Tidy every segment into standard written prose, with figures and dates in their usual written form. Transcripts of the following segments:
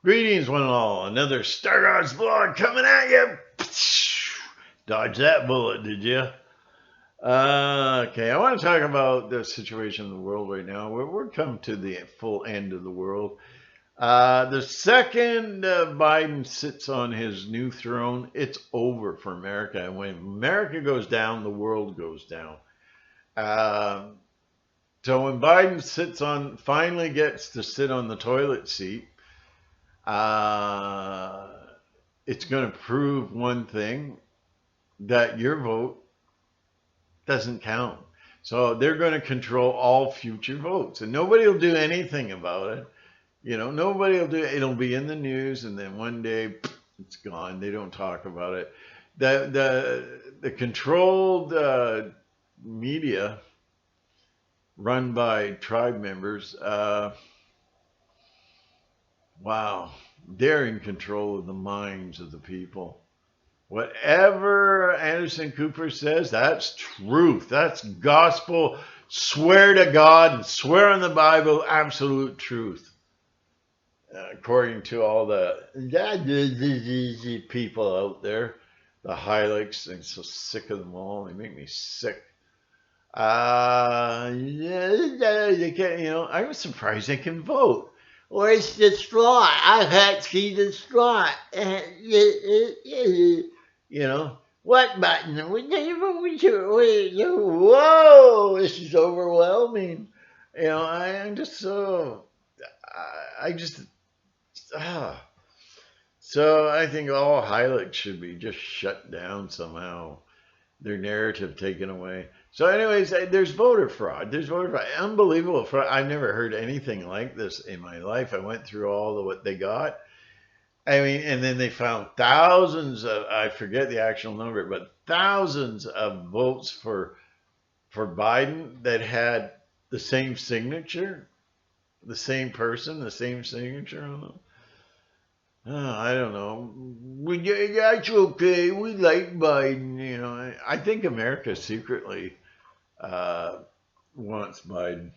Greetings, one and all. Another Stargods vlog coming at you. Dodge that bullet, did you? Okay, I want to talk about the situation in the world right now. We're come to the full end of the world. The second Biden sits on his new throne, it's over for America. And when America goes down, the world goes down. So when Biden finally gets to sit on the toilet seat, it's going to prove one thing, that your vote doesn't count. So they're going to control all future votes, and nobody will do anything about it. You know, nobody will do it. It'll be in the news, and then one day it's gone. They don't talk about it. The controlled media run by tribe members, wow, they're in control of the minds of the people. Whatever Anderson Cooper says, that's truth. That's gospel. Swear to God and swear on the Bible, absolute truth. According to all the people out there, the highlights, I'm so sick of them all. They make me sick. They can't, I was surprised they can vote. Where's the straw? I can't see the straw. What button? Whoa, this is overwhelming. I'm just so, So I think all highlights should be just shut down somehow. Their narrative taken away. So anyways, there's voter fraud. There's voter fraud. Unbelievable fraud. I've never heard anything like this in my life. I went through all of what they got. I mean, and then they found thousands of, I forget the actual number, but thousands of votes for Biden that had the same signature, the same person, the same signature on them. I don't know. That's okay. We like Biden. I think America secretly wants Biden,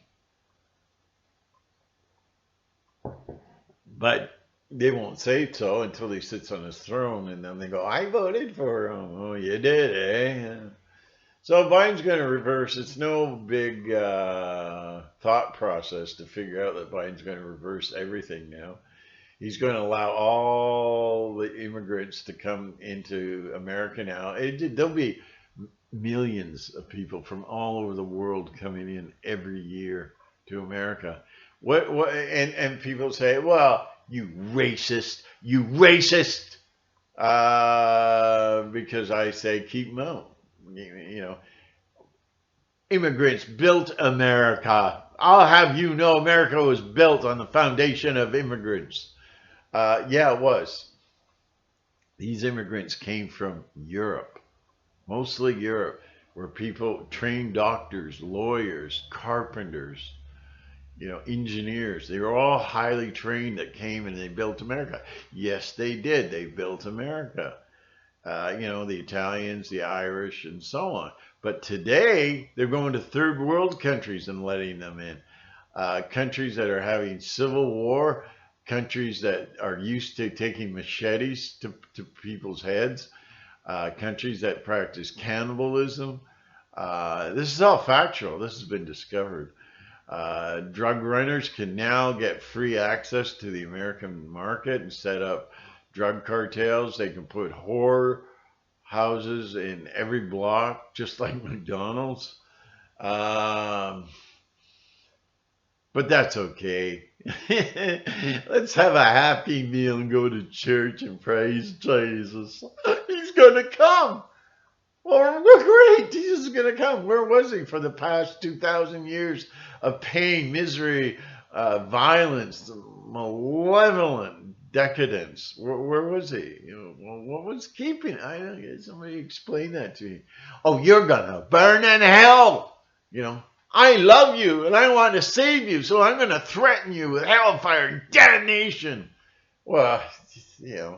but they won't say so until he sits on his throne, and then they go, "I voted for him." Oh, you did, eh? So Biden's going to reverse. It's no big thought process to figure out that Biden's going to reverse everything now. He's going to allow all the immigrants to come into America now. There'll be millions of people from all over the world coming in every year to America. And people say, "Well, you racist, because I say keep them out. Immigrants built America. I'll have you know, America was built on the foundation of immigrants. Yeah, it was. These immigrants came from Europe, mostly Europe, where people trained doctors, lawyers, carpenters, engineers. They were all highly trained that came and they built America. Yes, they did. They built America. The Italians, the Irish, and so on. But today, they're going to third world countries and letting them in. Countries that are having civil war, countries that are used to taking machetes to people's heads, countries that practice cannibalism. This is all factual. This has been discovered. Drug runners can now get free access to the American market and set up drug cartels. They can put whore houses in every block, just like McDonald's. But that's okay. Let's have a happy meal and go to church and praise Jesus. He's going to come. Well, great. Jesus is going to come. Where was he for the past 2,000 years of pain, misery, violence, malevolent decadence? Where was he? What was keeping? I don't know. Somebody explain that to me. Oh, you're going to burn in hell. I love you and I want to save you, so I'm going to threaten you with hellfire and damnation. Well, you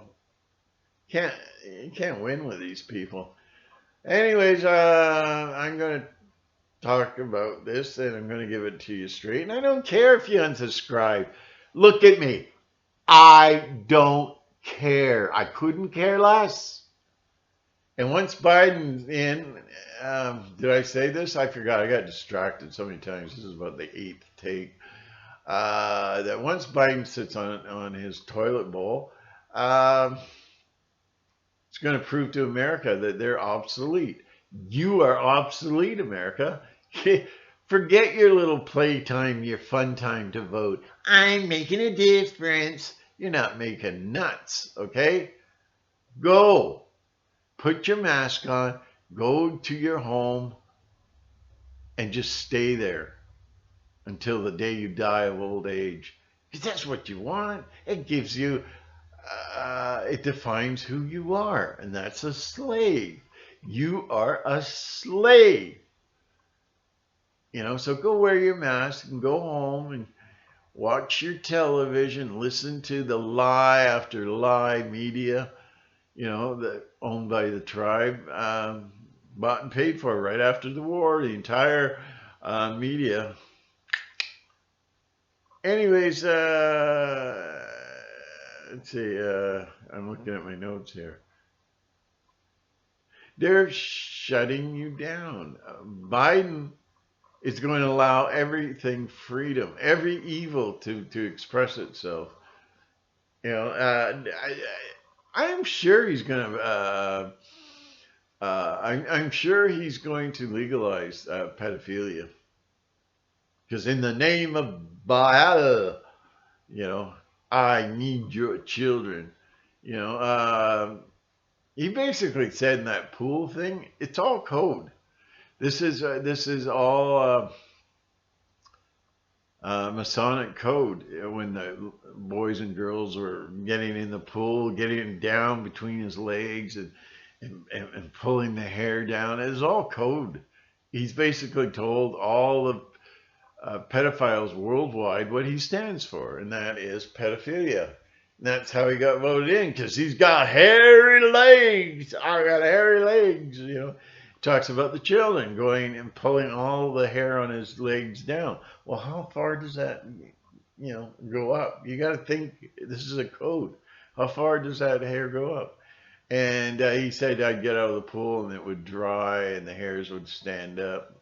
can't win with these people. Anyways, I'm going to talk about this and I'm going to give it to you straight. And I don't care if you unsubscribe. Look at me. I don't care. I couldn't care less. And once Biden's in, did I say this? I forgot. I got distracted so many times. This is about the 8th take. That once Biden sits on his toilet bowl, it's going to prove to America that they're obsolete. You are obsolete, America. Forget your little playtime, your fun time to vote. I'm making a difference. You're not making nuts, okay? Go. Put your mask on. Go to your home and just stay there until the day you die of old age. Because that's what you want. It gives you, it defines who you are. And that's a slave. You are a slave. You know, so go wear your mask and go home and watch your television, listen to the lie after lie media, you know, that owned by the tribe, bought and paid for right after the war, the entire media. Anyways, let's see, I'm looking at my notes here. They're shutting you down. Biden is going to allow everything freedom, every evil to express itself. You know, I'm sure he's going to. I'm sure he's going to legalize pedophilia, because in the name of Baal, you know, I need your children. You know, he basically said in that pool thing, it's all code. This is all Masonic code. When the boys and girls were getting in the pool, getting down between his legs and pulling the hair down, it was all code. He's basically told all the pedophiles worldwide what he stands for, and that is pedophilia. And that's how he got voted in, because he's got hairy legs. I got hairy legs, you know. Talks about the children going and pulling all the hair on his legs down. Well, how far does that, you know, go up? You got to think, this is a code. How far does that hair go up? And he said I'd get out of the pool and it would dry and the hairs would stand up.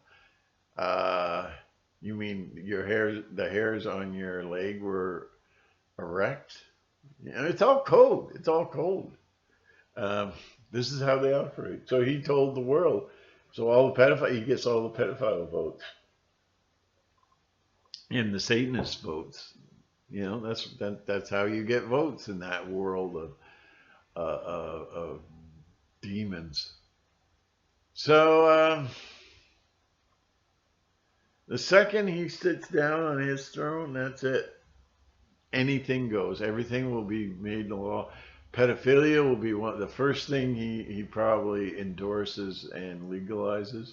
You mean the hairs on your leg were erect? You know, it's all code. It's all code. This is how they operate. So he told the world. So he gets all the pedophile votes and the Satanist votes. You know, that's how you get votes in that world of demons. So the second he sits down on his throne, that's it. Anything goes. Everything will be made the law. Pedophilia will be the first thing he probably endorses and legalizes,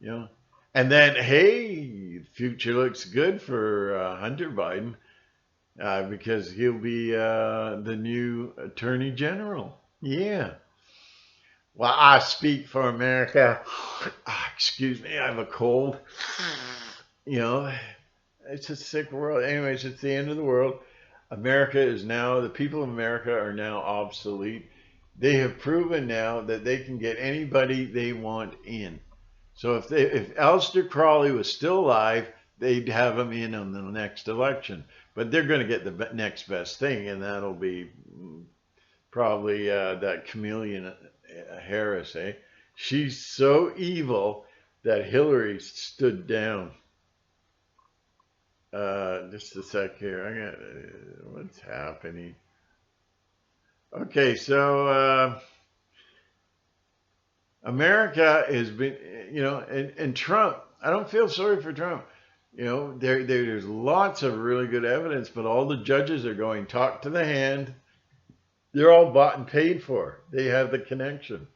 you know. And then, hey, the future looks good for Hunter Biden, because he'll be the new Attorney General. Yeah. Well, I speak for America. Excuse me, I have a cold. You know, it's a sick world. Anyways, it's the end of the world. The people of America are now obsolete. They have proven now that they can get anybody they want in. So if Aleister Crowley was still alive, they'd have him in on the next election. But they're going to get the next best thing, and that'll be probably that chameleon Harris, eh? She's so evil that Hillary stood down. Just a sec here. What's happening? Okay, so America has been, you know, and Trump. I don't feel sorry for Trump. You know, there's lots of really good evidence, but all the judges are going talk to the hand. They're all bought and paid for. They have the connection.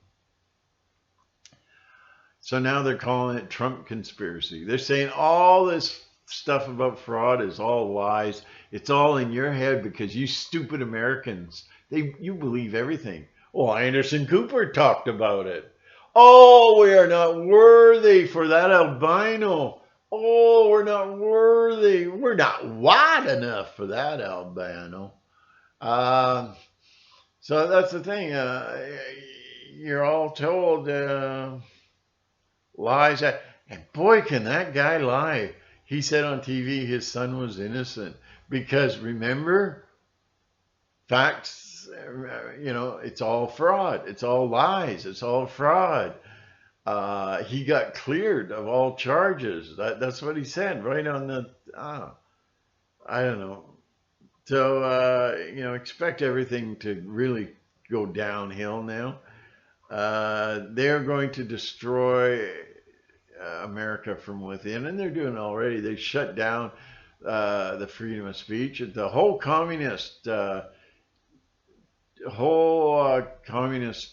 So now they're calling it Trump conspiracy. They're saying all this stuff about fraud is all lies. It's all in your head because you stupid Americans, you believe everything. Oh, Anderson Cooper talked about it. Oh, we are not worthy for that albino. Oh, we're not worthy. We're not white enough for that albino. So that's the thing. You're all told lies. And boy, can that guy lie. He said on TV his son was innocent. Because remember, facts, it's all fraud. It's all lies. It's all fraud. He got cleared of all charges. That's what he said right on the, I don't know. So, expect everything to really go downhill now. They're going to destroy America from within, and they're doing it already. They shut down the freedom of speech. The whole communist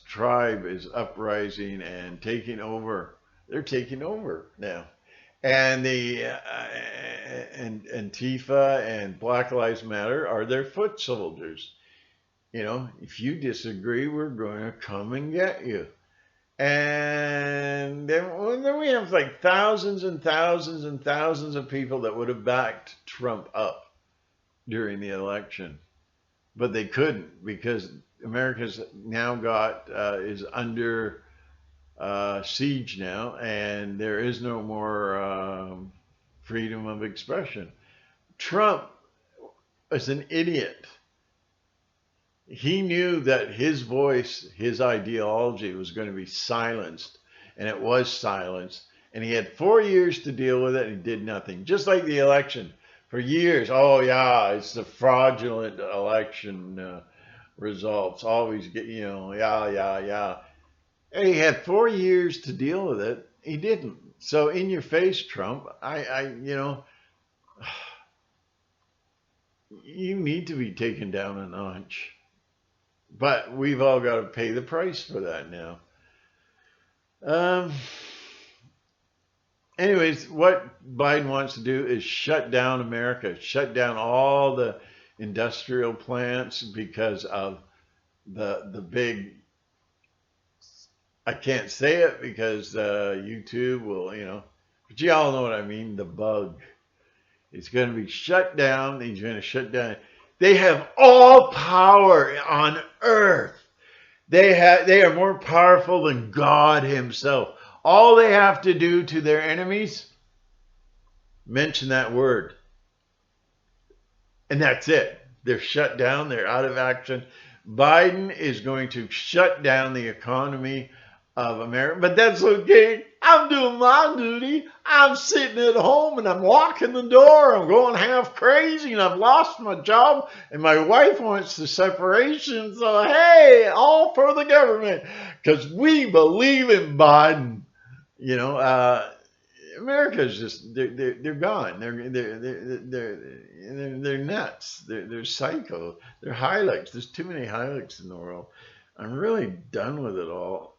tribe is uprising and taking over. They're taking over now. And the and Antifa and Black Lives Matter are their foot soldiers. If you disagree, we're going to come and get you. And then we have like thousands and thousands and thousands of people that would have backed Trump up during the election. But they couldn't, because America's now is under siege now, and there is no more freedom of expression. Trump is an idiot. He knew that his voice, his ideology was going to be silenced, and it was silenced. And he had 4 years to deal with it, and he did nothing. Just like the election. For years, it's the fraudulent election results. Always get, And he had 4 years to deal with it. He didn't. So in your face, Trump, you need to be taken down a notch. But we've all got to pay the price for that now. Anyways, what Biden wants to do is shut down America, shut down all the industrial plants because of the big, I can't say it because YouTube will, but you all know what I mean, the bug. It's going to be shut down. He's going to shut down. They have all power on earth. They are more powerful than God himself. All they have to do to their enemies, mention that word. And that's it. They're shut down. They're out of action. Biden is going to shut down the economy of America. But that's okay. I'm doing my duty. I'm sitting at home and I'm locking the door. I'm going half crazy and I've lost my job and my wife wants the separation. So, hey, all for the government because we believe in Biden. America's just, they're gone. They're nuts. They're psycho. They're high-licks. There's too many high-licks in the world. I'm really done with it all.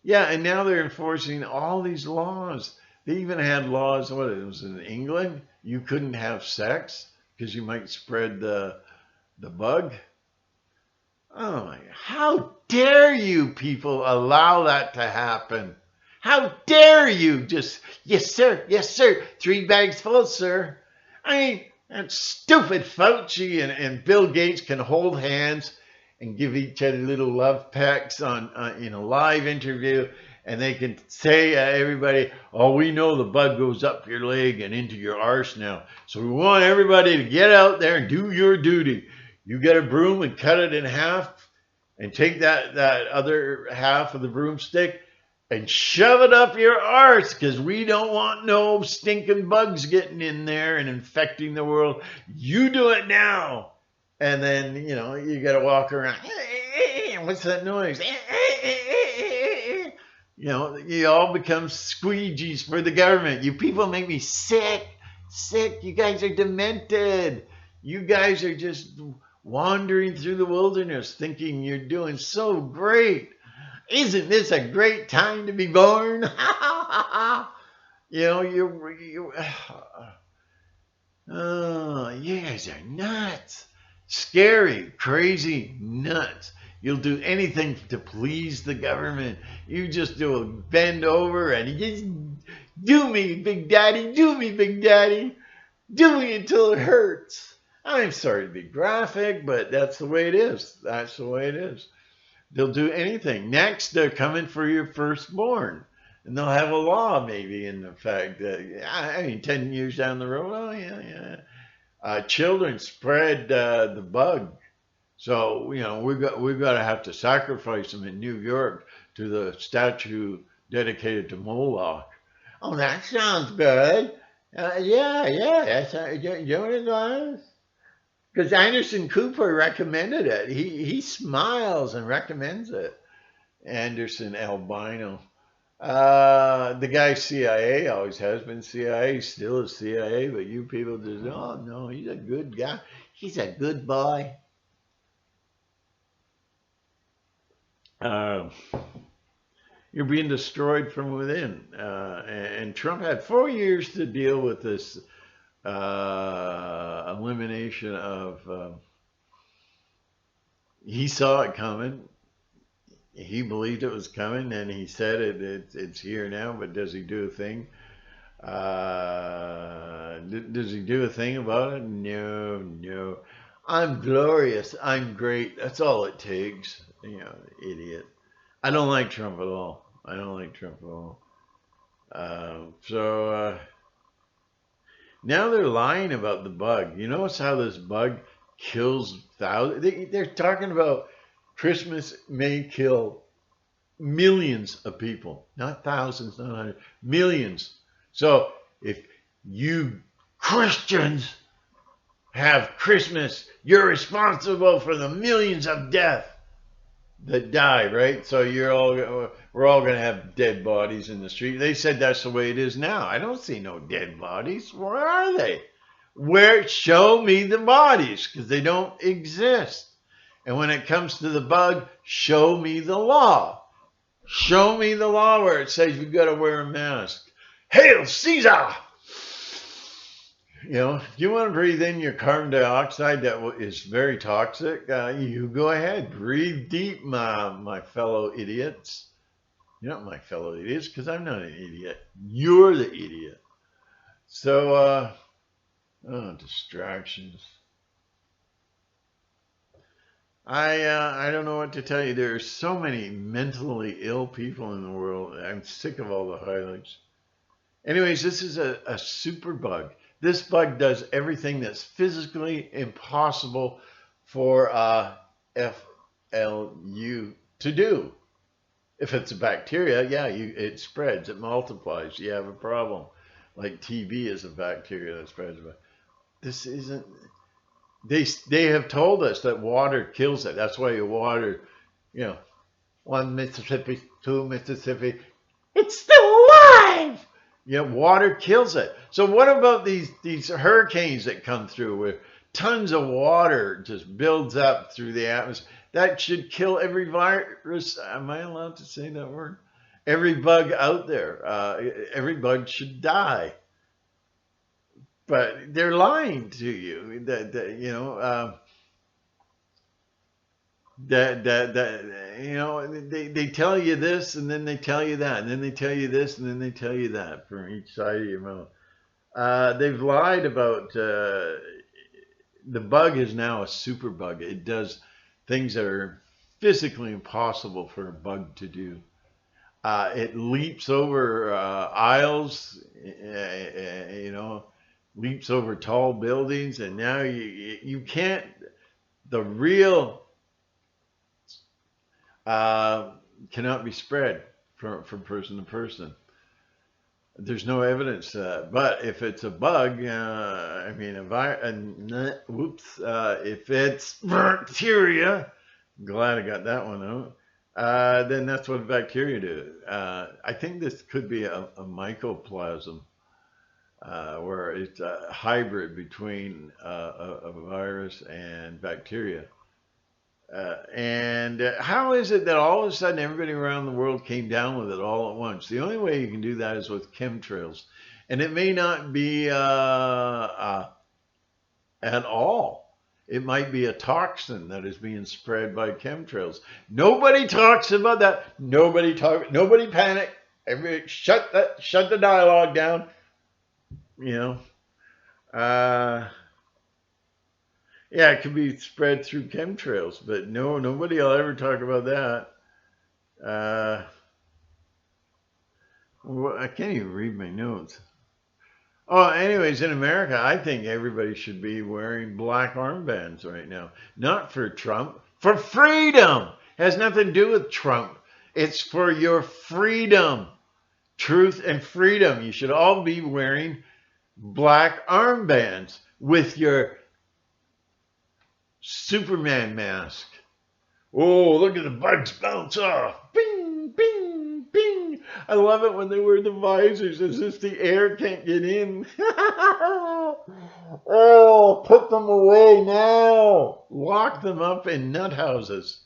And now they're enforcing all these laws. They even had laws, it was in England, you couldn't have sex because you might spread the bug. Oh my, how dare you people allow that to happen? How dare you just, yes sir, 3 bags full, sir. I mean, that stupid Fauci and Bill Gates can hold hands and give each other little love pecks in a live interview, and they can say everybody, we know the bug goes up your leg and into your arse now, so we want everybody to get out there and do your duty. You get a broom and cut it in half and take that other half of the broomstick and shove it up your arse because we don't want no stinking bugs getting in there and infecting the world. You do it now. And then, you got to walk around. What's that noise? You all become squeegees for the government. You people make me sick. You guys are demented. You guys are just wandering through the wilderness thinking you're doing so great. Isn't this a great time to be born? You guys are nuts. Scary, crazy, nuts. You'll do anything to please the government. You just do a bend over and you just do me, Big Daddy. Do me, Big Daddy. Do me until it hurts. I'm sorry to be graphic, but that's the way it is. That's the way it is. They'll do anything. Next, they're coming for your firstborn. And they'll have a law maybe in the fact that, I mean, 10 years down the road, oh, yeah. Children spread the bug. So, we've got to have to sacrifice them in New York to the statue dedicated to Moloch. Oh, that sounds good. Yeah. That's you know what it was? Because Anderson Cooper recommended it. He smiles and recommends it. Anderson Albino. The guy CIA always has been CIA, still is CIA, but you people just, oh no, he's a good guy. He's a good boy. You're being destroyed from within. And Trump had 4 years to deal with this elimination of, he saw it coming. He believed it was coming, and he said it's here now, but does he do a thing? Does he do a thing about it? No. I'm glorious. I'm great. That's all it takes. Idiot. I don't like Trump at all. Now they're lying about the bug. You notice how this bug kills thousands? They're talking about Christmas may kill millions of people, not thousands, not hundreds, millions. So if you Christians have Christmas, you're responsible for the millions of deaths that die, right? So we're all going to have dead bodies in the street. They said that's the way it is now. I don't see no dead bodies. Where are they? Show me the bodies, because they don't exist. And when it comes to the bug, show me the law. Show me the law where it says you've got to wear a mask. Hail Caesar! If you want to breathe in your carbon dioxide that is very toxic, you go ahead. Breathe deep, my fellow idiots. You're not my fellow idiots, because I'm not an idiot. You're the idiot. So, distractions. I don't know what to tell you. There are so many mentally ill people in the world. I'm sick of all the highlights. Anyways, this is a super bug. This bug does everything that's physically impossible for FLU to do. If it's a bacteria, it spreads, it multiplies. You have a problem. Like TB is a bacteria that spreads. But this isn't. They have told us that water kills it. That's why you water, 1 Mississippi, 2 Mississippi. It's still alive! Water kills it. So what about these hurricanes that come through where tons of water just builds up through the atmosphere? That should kill every virus. Am I allowed to say that word? Every bug out there. Every bug should die. But they're lying to you. They tell you this, and then they tell you that, and then they tell you this, and then they tell you that from each side of your mouth. They've lied about the bug is now a super bug. It does things that are physically impossible for a bug to do. It leaps over aisles, leaps over tall buildings, and now you can't. The real cannot be spread from person to person. There's no evidence to that. But if it's a bug, if it's bacteria, glad I got that one out. Then that's what bacteria do. I think this could be a mycoplasm, where it's a hybrid between a virus and bacteria. And how is it that all of a sudden everybody around the world came down with it all at once? The only way you can do that is with chemtrails. And it may not be at all. It might be a toxin that is being spread by chemtrails. Nobody talks about that. Nobody panic. Everybody shut the dialogue down. Yeah, it could be spread through chemtrails, but no, nobody will ever talk about that. Well, I can't even read my notes. Oh, anyways, in America, I think everybody should be wearing black armbands right now. Not for Trump, for freedom. Has nothing to do with Trump. It's for your freedom, truth, and freedom. You should all be wearing black armbands with your Superman mask. Oh, look at the bugs bounce off. Bing, bing, bing. I love it when they wear the visors as if the air can't get in. Oh, put them away now. Lock them up in nut houses.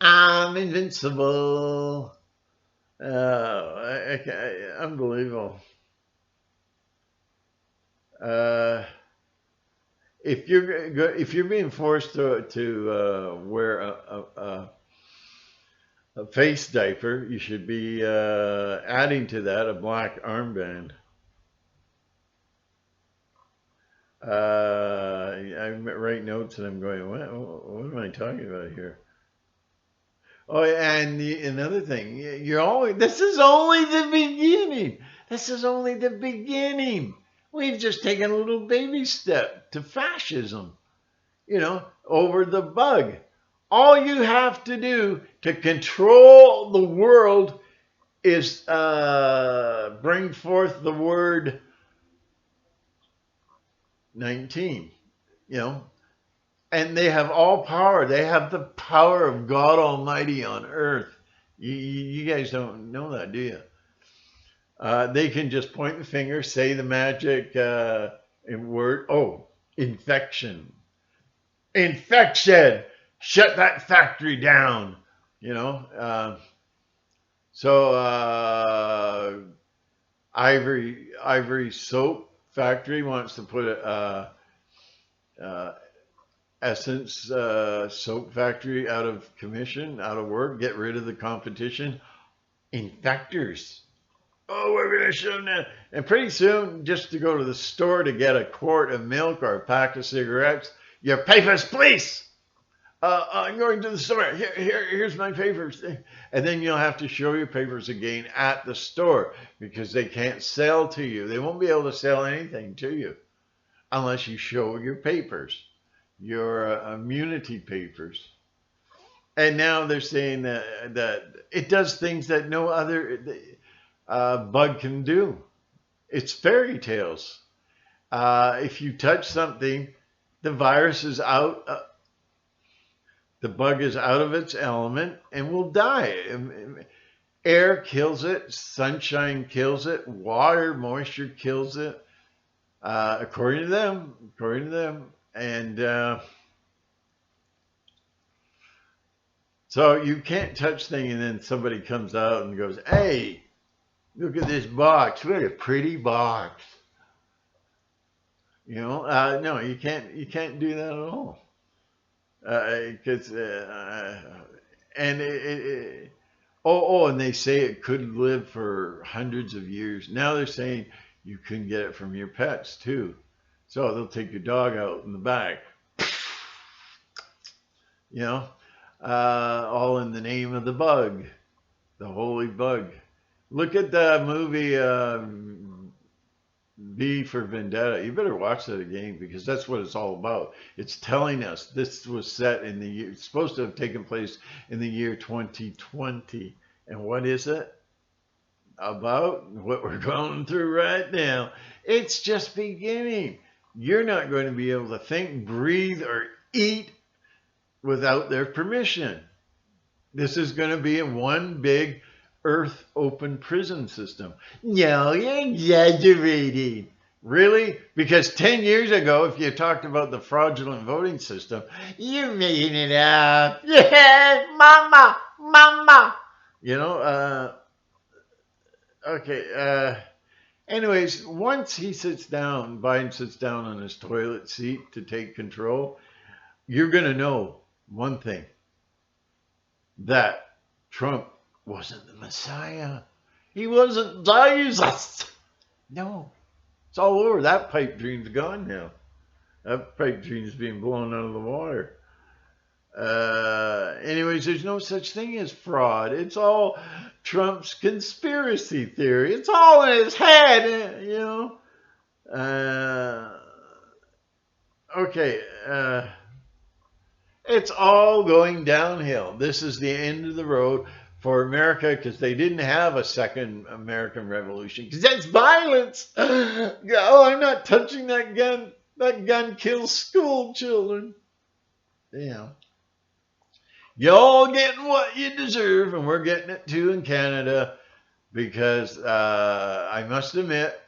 I'm invincible. Unbelievable. If you're being forced to wear a face diaper, you should be adding to that a black armband. I write notes and I'm going, what am I talking about here? Oh, and another thing, this is only the beginning. This is only the beginning. We've just taken a little baby step to fascism, over the bug. All you have to do to control the world is bring forth the word 19, and they have all power. They have the power of God Almighty on earth. You guys don't know that, do you? They can just point the finger, say the magic word. Oh, infection. Infection. Shut that factory down. So Ivory Soap Factory wants to put Essence Soap Factory out of commission, out of work, get rid of the competition. Infectors. Oh, we're going to show them that. And pretty soon, just to go to the store to get a quart of milk or a pack of cigarettes, your papers, please. I'm going to the store. Here's my papers. And then you'll have to show your papers again at the store because they can't sell to you. They won't be able to sell anything to you unless you show your papers, your immunity papers. And now they're saying that it does things that no other bug can do. It's fairy tales. If you touch something, the virus is out. The bug is out of its element and will die. Air kills it. Sunshine kills it. Water, moisture kills it. According to them. And so you can't touch things and then somebody comes out and goes, hey, look at this box. What a pretty box. No, you can't do that at all. Because and and they say it could live for hundreds of years. Now they're saying you can get it from your pets too. So they'll take your dog out in the back, all in the name of the bug, the holy bug. Look at the movie V for Vendetta. You better watch that again because that's what it's all about. It's telling us this was set in the year, it's supposed to have taken place in the year 2020. And what is it about? What we're going through right now. It's just beginning. You're not going to be able to think, breathe, or eat without their permission. This is going to be one big Earth open prison system. No, you're exaggerating. Really? Because 10 years ago, if you talked about the fraudulent voting system, you're making it up. Yeah, mama. Okay. Anyways, once he sits down, Biden sits down on his toilet seat to take control, you're going to know one thing, that Trump wasn't the Messiah. He wasn't Jesus. No. It's all over. That pipe dream's gone now. That Patreon's being blown out of the water. Anyways, there's no such thing as fraud. It's all Trump's conspiracy theory. It's all in his head, you know. Okay. It's all going downhill. This is the end of the road for America because they didn't have a second American Revolution because that's violence. Oh, I'm not touching that gun. That gun kills school children. Yeah. Y'all getting what you deserve, and we're getting it too in Canada because I must admit,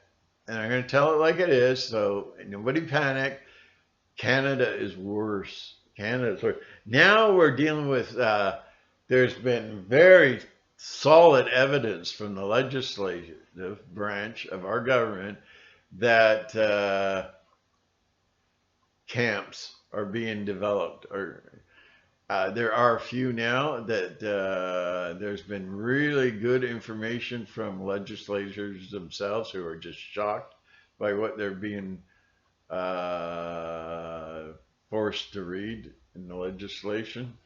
and I'm going to tell it like it is, so nobody panic. Canada is worse. Canada's worse. Now we're dealing with, there's been very solid evidence from the legislative branch of our government that camps are being developed. Or there are a few now that there's been really good information from legislators themselves who are just shocked by what they're being forced to read in the legislation.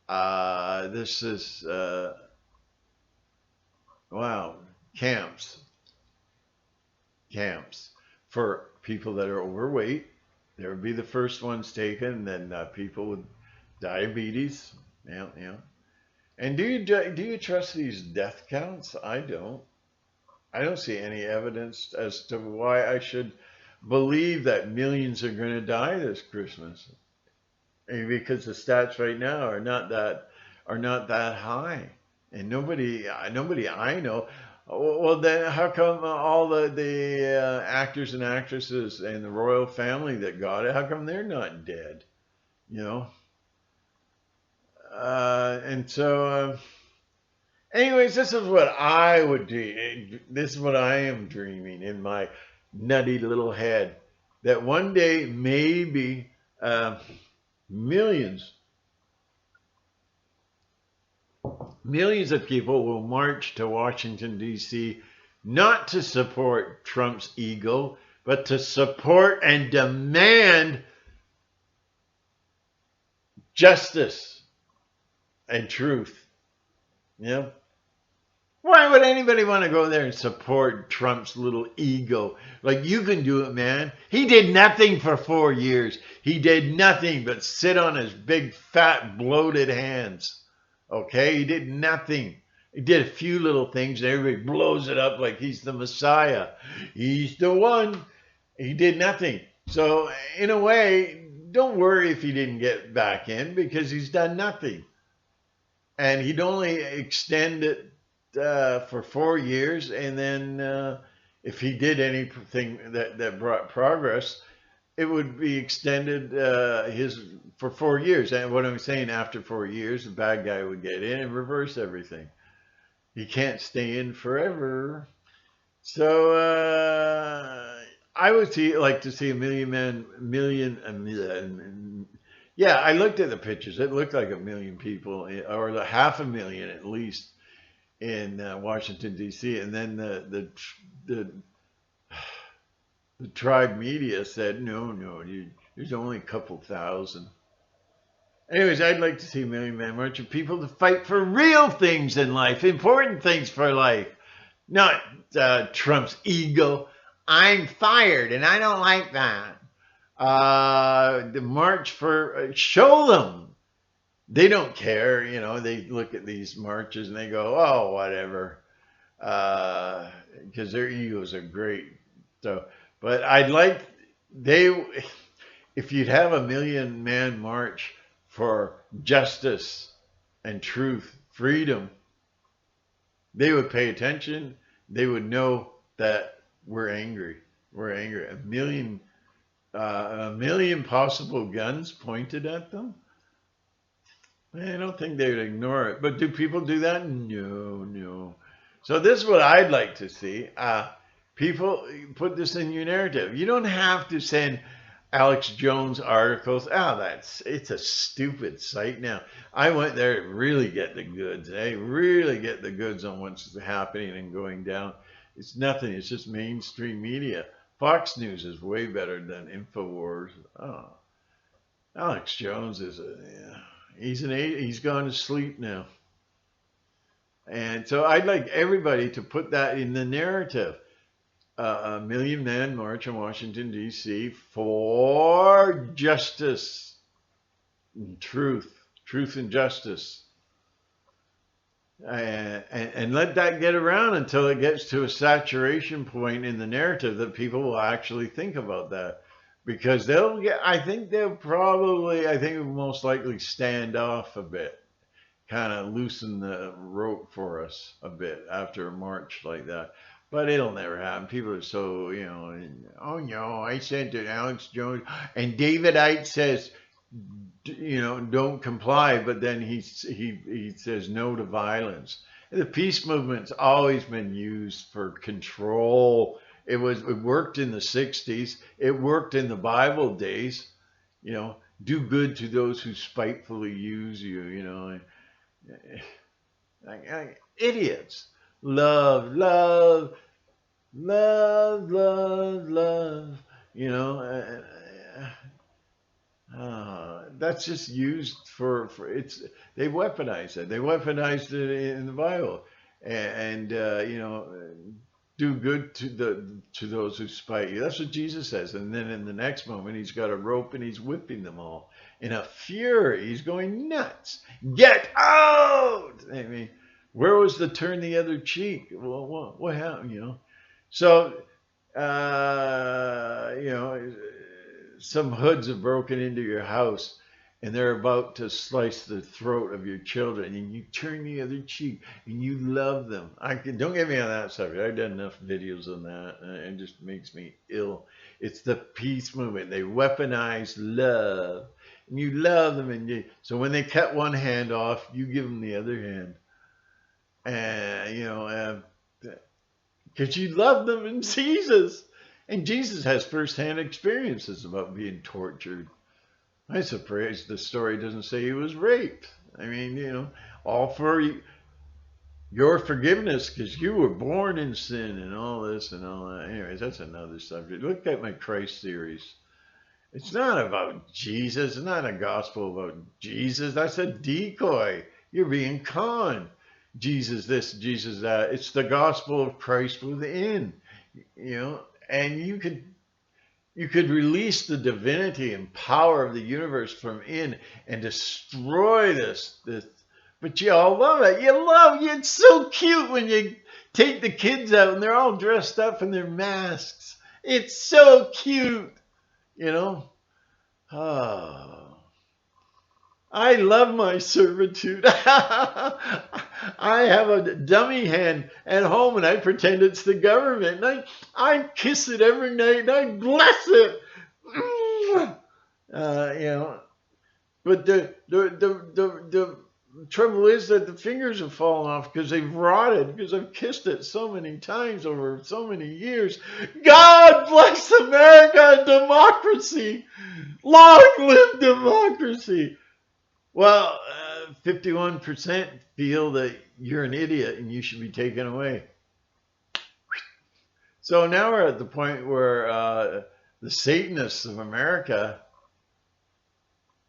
This is, wow, camps for people that are overweight. They would be the first ones taken, then people with diabetes. Yeah. And do you trust these death counts? I don't. I don't see any evidence as to why I should believe that millions are going to die this Christmas. Because the stats right now are not that high, and nobody I know. Well, then how come all the actors and actresses and the royal family that got it? How come they're not dead? You know. And so, anyways, this is what I would do. This is what I am dreaming in my nutty little head, that one day maybe millions of people will march to Washington, D.C., not to support Trump's ego, but to support and demand justice and truth. You know? Why would anybody want to go there and support Trump's little ego? Like, you can do it, man. He did nothing for 4 years. He did nothing but sit on his big, fat, bloated hands. Okay? He did nothing. He did a few little things, and everybody blows it up like he's the Messiah. He's the one. He did nothing. So, in a way, don't worry if he didn't get back in, because he's done nothing. And he'd only extend it for 4 years, and then if he did anything that brought progress, it would be extended for 4 years. And what I'm saying, after 4 years, the bad guy would get in and reverse everything. He can't stay in forever. So I would like to see a million. Yeah, I looked at the pictures. It looked like 1 million people, or 500,000 at least, in Washington, D.C. And then the tribe media said, no, there's only a couple thousand. Anyways, I'd like to see a million-man march of people to fight for real things in life, important things for life, not Trump's ego. I'm fired, and I don't like that. The march for, show them. They don't care, you know. They look at these marches and they go, oh, whatever, because their egos are great. So, but I'd like if you'd have a 1 million man march for justice and truth, freedom, they would pay attention. They would know that we're angry. We're angry. 1 million possible guns pointed at them. I don't think they would ignore it. But do people do that? No. So this is what I'd like to see. People, put this in your narrative. You don't have to send Alex Jones articles. It's a stupid site now. I went there to really get the goods. Really get the goods on what's happening and going down. It's nothing. It's just mainstream media. Fox News is way better than InfoWars. Oh, Alex Jones is he's gone to sleep now. And so I'd like everybody to put that in the narrative. A million man march in Washington, D.C. for justice and truth and justice. And let that get around until it gets to a saturation point in the narrative that people will actually think about that. Because I think they'll most likely stand off a bit, kind of loosen the rope for us a bit after a march like that. But it'll never happen. People are so, oh no, I sent it, Alex Jones. And David Icke says, don't comply, but then he says no to violence. The peace movement's always been used for control. It worked in the 60s. It worked in the Bible days. Do good to those who spitefully use you. Idiots. Love, love, love, love, love. That's just used for it's. They weaponized it. They weaponized it in the Bible, and do good to those who spite you. That's what Jesus says. And then in the next moment, he's got a rope and he's whipping them all in a fury. He's going nuts. Get out! I mean, where was the turn the other cheek? Well, what happened? So, some hoods have broken into your house and they're about to slice the throat of your children, and you turn the other cheek and you love them. Don't get me on that subject. I've done enough videos on that, and it just makes me ill. It's the peace movement. They weaponize love, and you love them, so when they cut one hand off, you give them the other hand, and because you love them in Jesus. And Jesus has firsthand experiences about being tortured. I'm surprised the story doesn't say he was raped. I mean, all for your forgiveness because you were born in sin and all this and all that. Anyways, that's another subject. Look at my Christ series. It's not about Jesus. It's not a gospel about Jesus. That's a decoy. You're being conned. Jesus this, Jesus that. It's the gospel of Christ within, and you could release the divinity and power of the universe from in and destroy this. But you all love it. It's so cute when you take the kids out and they're all dressed up in their masks. It's so cute, Oh. I love my servitude. I have a dummy hand at home and I pretend it's the government. And I kiss it every night and I bless it. But the trouble is that the fingers have fallen off because they've rotted, because I've kissed it so many times over so many years. God bless America and democracy. Long live democracy. Well, 51% feel that you're an idiot and you should be taken away. So now we're at the point where the Satanists of America,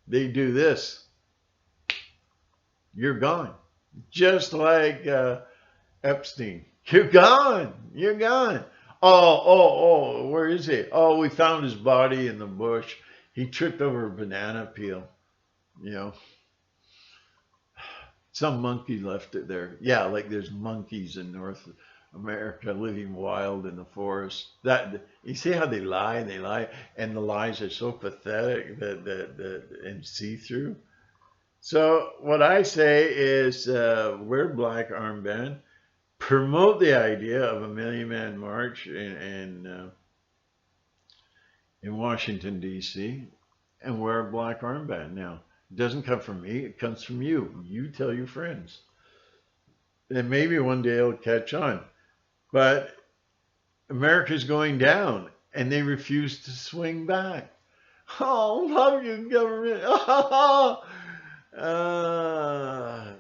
they do this. You're gone. Just like Epstein. You're gone. You're gone. Oh, where is he? Oh, we found his body in the bush. He tripped over a banana peel. Some monkey left it there. Yeah, like there's monkeys in North America living wild in the forest. That you see how they lie, and the lies are so pathetic that and see-through. So what I say is wear black armband, promote the idea of a million-man march in Washington, D.C., and wear a black armband. Now, it doesn't come from me. It comes from you. You tell your friends. And maybe one day it'll catch on. But America's going down, and they refuse to swing back. Oh, love you, government.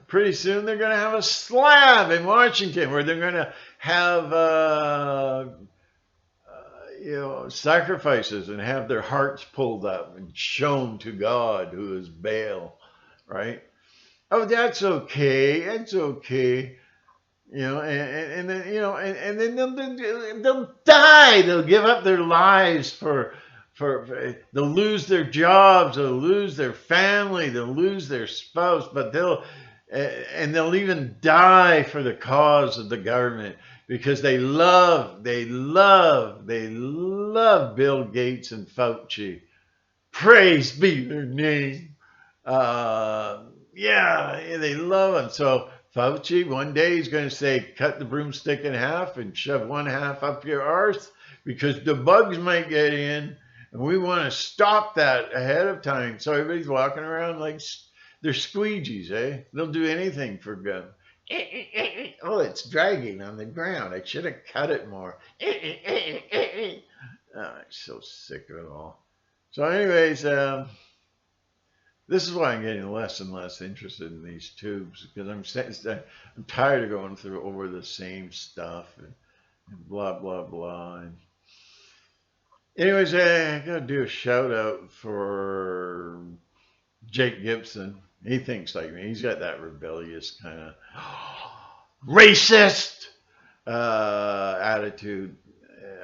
Pretty soon they're going to have a slab in Washington where they're going to have, sacrifices and have their hearts pulled up and shown to God, who is Baal, right? Oh, that's okay. That's okay. And then and then they'll die. They'll give up their lives for they'll lose their jobs. They'll lose their family. They'll lose their spouse. But they'll even die for the cause of the government, because they love Bill Gates and Fauci. Praise be their name. Yeah, they love him. So Fauci, one day he's going to say, cut the broomstick in half and shove one half up your arse, because the bugs might get in, and we want to stop that ahead of time. So everybody's walking around like they're squeegees, eh? They'll do anything for gum. Oh, it's dragging on the ground. I should have cut it more. Oh, I'm so sick of it all. So anyways, this is why I'm getting less and less interested in these tubes, because I'm tired of going through over the same stuff and blah, blah, blah. And anyways, I got to do a shout out for Jake Gibson. He thinks like me. He's got that rebellious kind of racist attitude.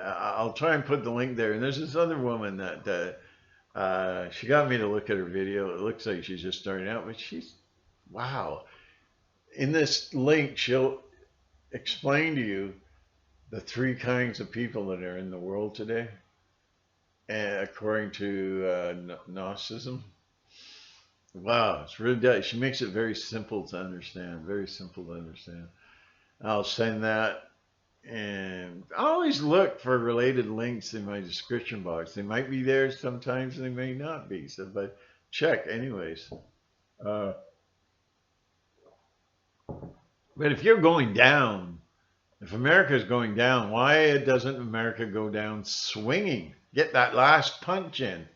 I'll try and put the link there. And there's this other woman that she got me to look at her video. It looks like she's just starting out, but wow. In this link, she'll explain to you the 3 kinds of people that are in the world today, according to Gnosticism. Wow, it's really, she makes it very simple to understand. Very simple to understand. I'll send that. And I always look for related links in my description box. They might be there sometimes, and they may not be. So, but check anyways. But if you're going down, if America is going down, why doesn't America go down swinging? Get that last punch in.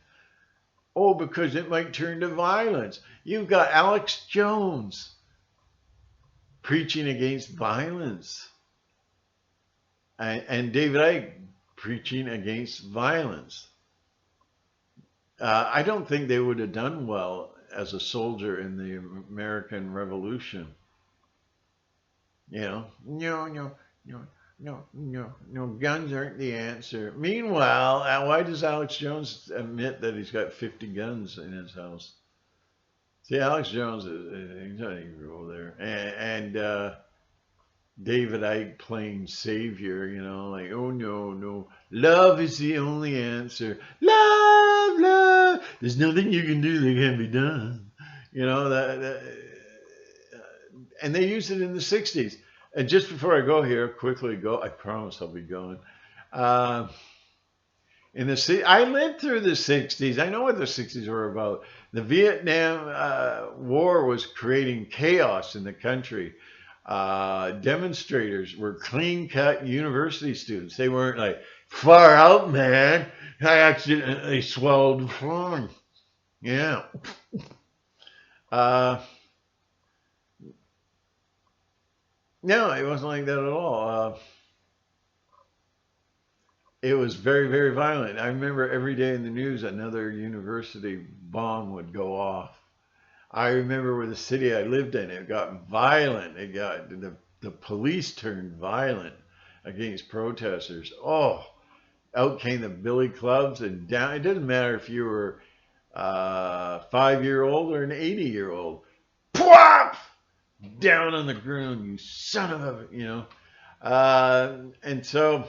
Oh, because it might turn to violence. You've got Alex Jones preaching against violence. And David Icke preaching against violence. I don't think they would have done well as a soldier in the American Revolution. No, guns aren't the answer. Meanwhile, why does Alex Jones admit that he's got 50 guns in his house? See, Alex Jones, he's not even go there. And David Icke playing savior, like, oh no, love is the only answer. Love, there's nothing you can do that can't be done. And they used it in the 60s. And just before I go here, quickly go, I promise I'll be going. I lived through the 60s. I know what the 60s were about. The Vietnam War was creating chaos in the country. Demonstrators were clean-cut university students. They weren't like, far out, man. I accidentally swallowed the phone. Yeah. No, it wasn't like that at all. It was very, very violent. I remember every day in the news, another university bomb would go off. I remember where the city I lived in, it got violent. It got the police turned violent against protesters. Oh, out came the billy clubs and down. It didn't matter if you were a 5-year-old or an 80-year-old. Pwop! Down on the ground, you son of a, and so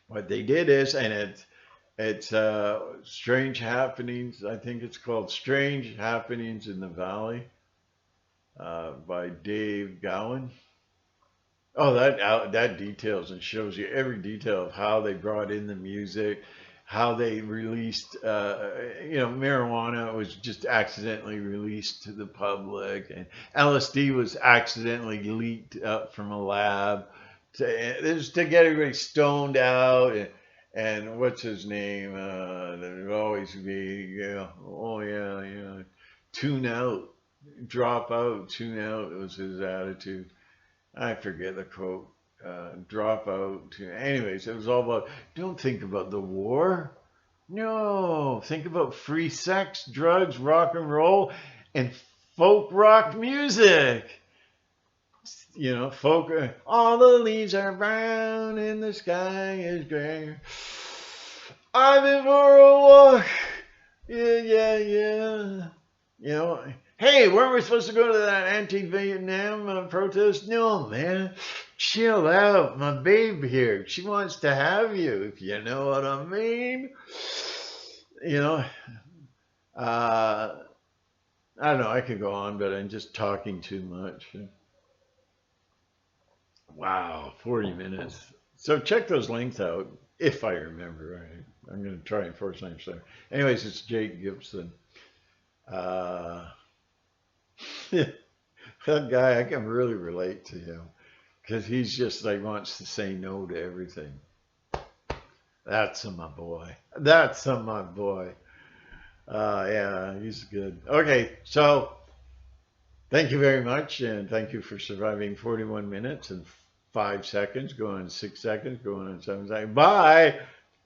what they did is, and it's Strange Happenings. I think it's called Strange Happenings in the Valley by Dave Gowan. Oh, that details and shows you every detail of how they brought in the music, how they released, marijuana was just accidentally released to the public, and LSD was accidentally leaked up from a lab to get everybody stoned out, and what's his name? There'd always be, tune out, drop out, tune out was his attitude. I forget the quote. dropout. Anyways, it was all about, don't think about the war. No, think about free sex, drugs, rock and roll, and folk rock music. You know, folk, all the leaves are brown and the sky is gray. I'm in for a walk. Yeah, yeah, yeah. You know, hey, weren't we supposed to go to that anti-Vietnam protest? No, man. Chill out. My babe here. She wants to have you, if you know what I mean. You know, I don't know. I could go on, but I'm just talking too much. Wow, 40 minutes. So check those links out, if I remember right. I'm going to try and force names there. Anyways, it's Jake Gibson. That guy, I can really relate to him because he's just like wants to say no to everything. That's my boy. That's my boy. Yeah, he's good. Okay, so thank you very much, and thank you for surviving 41 minutes and 5 seconds, going on 6 seconds, going on 7 seconds. Bye.